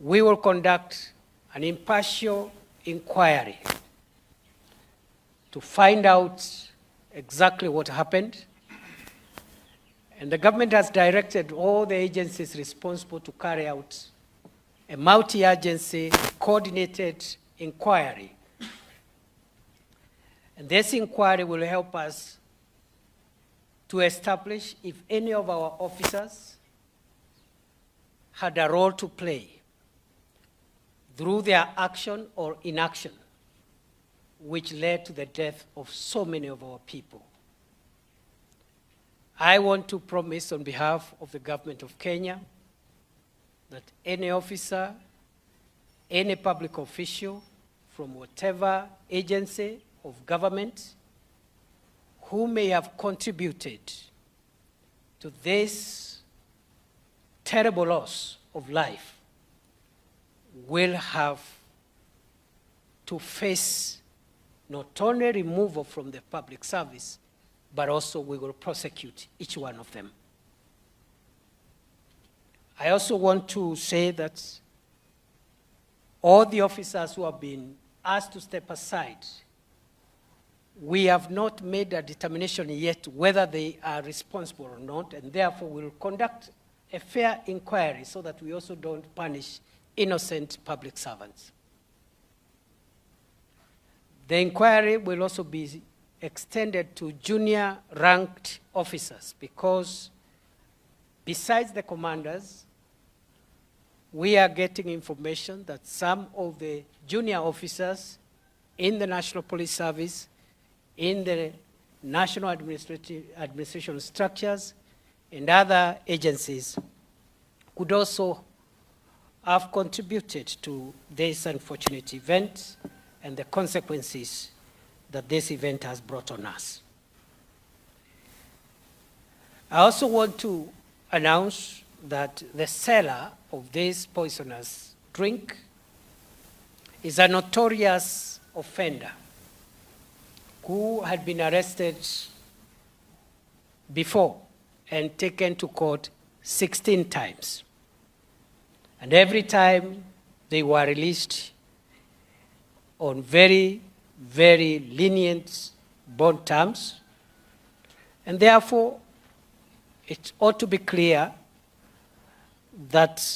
we will conduct an impartial inquiry to find out exactly what happened. And the government has directed all the agencies responsible to carry out a multi-agency coordinated inquiry. And this inquiry will help us to establish if any of our officers had a role to play through their action or inaction, which led to the death of so many of our people. I want to promise on behalf of the government of Kenya that any officer, any public official from whatever agency of government who may have contributed to this terrible loss of life will have to face not only removal from the public service, but also we will prosecute each one of them. I also want to say that all the officers who have been asked to step aside, we have not made a determination yet whether they are responsible or not, and therefore we will conduct a fair inquiry so that we also don't punish innocent public servants. The inquiry will also be extended to junior ranked officers because besides the commanders, we are getting information that some of the junior officers in the National Police Service, in the national administration structures, and other agencies could also have contributed to this unfortunate event and the consequences that this event has brought on us. I also want to announce that the seller of this poisonous drink is a notorious offender who had been arrested before and taken to court 16 times. And every time they were released on very, very lenient bond terms. And therefore, it ought to be clear that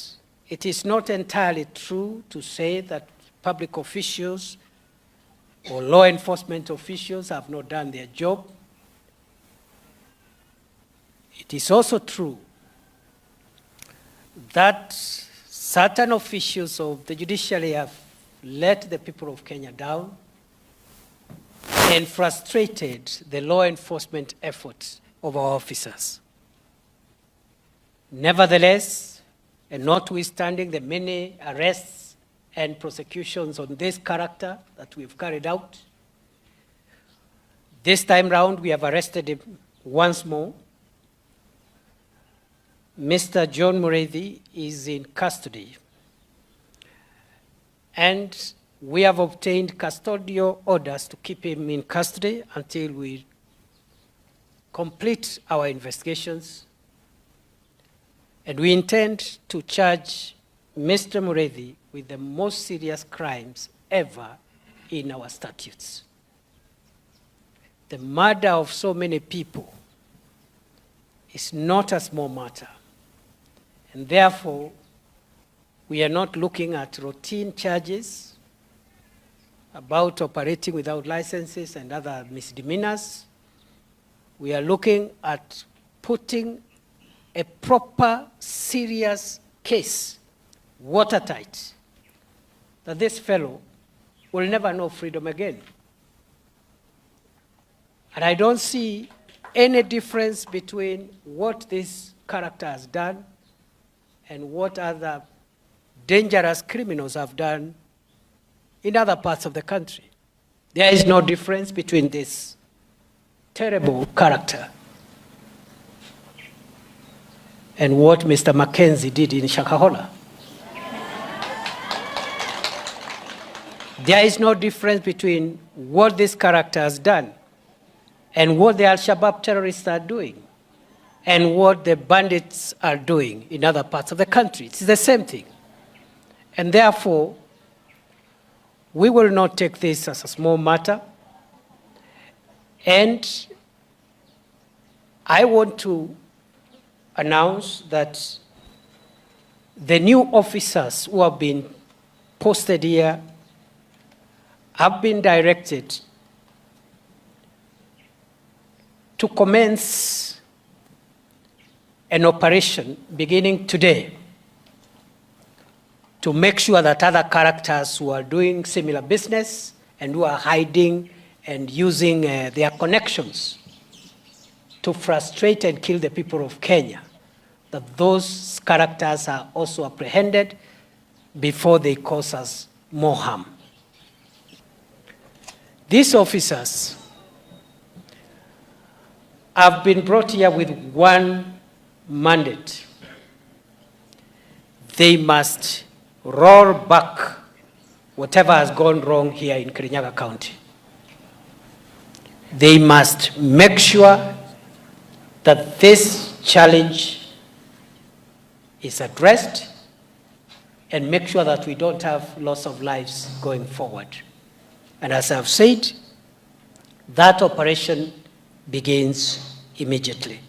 it is not entirely true to say that public officials or law enforcement officials have not done their job. It is also true that certain officials of the judiciary have let the people of Kenya down and frustrated the law enforcement efforts of our officers. Nevertheless, and notwithstanding the many arrests and prosecutions on this character that we've carried out, this time round we have arrested him once more. Mr. John Mureithi is in custody, and we have obtained custodial orders to keep him in custody until we complete our investigations. And we intend to charge Mr. Mureithi with the most serious crimes ever in our statutes. The murder of so many people is not a small matter. And therefore, we are not looking at routine charges about operating without licenses and other misdemeanors. We are looking at putting a proper, serious case, watertight, that this fellow will never know freedom again. And I don't see any difference between what this character has done and what other dangerous criminals have done in other parts of the country. There is no difference between this terrible character and what Mr. Mackenzie did in Shakahola. There is no difference between what this character has done and what the Al-Shabaab terrorists are doing and what the bandits are doing in other parts of the country. It's the same thing. And therefore, we will not take this as a small matter. And I want to announce that the new officers who have been posted here have been directed to commence an operation beginning today to make sure that other characters who are doing similar business and who are hiding and using their connections to frustrate and kill the people of Kenya, that those characters are also apprehended before they cause us more harm. These officers have been brought here with one mandate. They must roll back whatever has gone wrong here in Kirinyaga County. They must make sure that this challenge is addressed and make sure that we don't have loss of lives going forward. And as I've said, that operation begins immediately.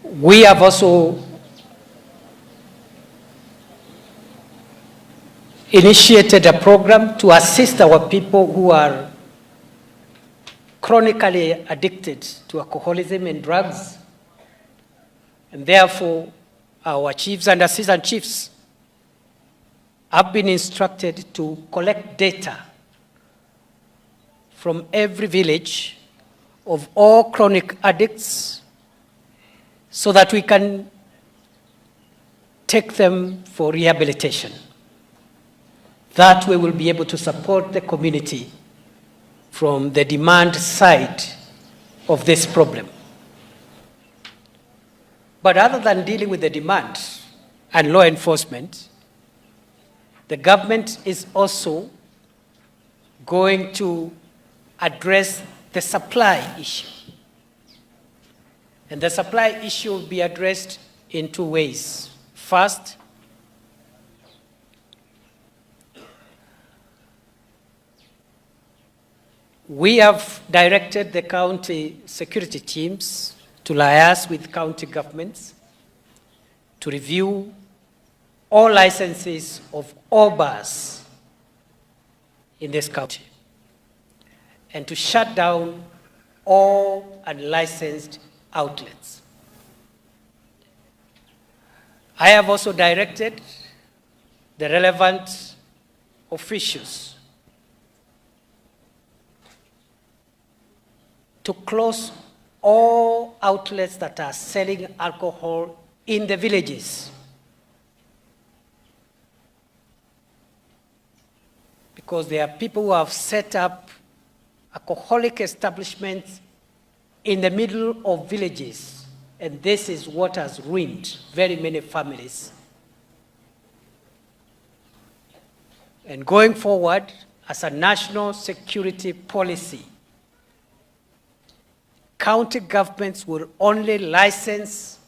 We have also initiated a program to assist our people who are chronically addicted to alcoholism and drugs. And therefore, our chiefs and assistant chiefs have been instructed to collect data from every village of all chronic addicts so that we can take them for rehabilitation. That way we'll be able to support the community from the demand side of this problem. But other than dealing with the demand and law enforcement, the government is also going to address the supply issue. And the supply issue will be addressed in two ways. First, we have directed the county security teams to liaise with county governments to review all licenses of all bars in this county and to shut down all unlicensed outlets. I have also directed the relevant officials to close all outlets that are selling alcohol in the villages. Because there are people who have set up alcoholic establishments in the middle of villages, and this is what has ruined very many families. And going forward, as a national security policy, county governments will only license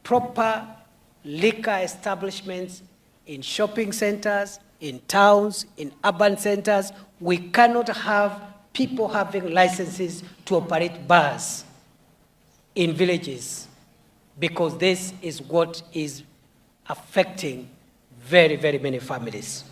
proper liquor establishments in shopping centers, in towns, in urban centers. We cannot have people having licenses to operate bars in villages, because this is what is affecting very, very many families.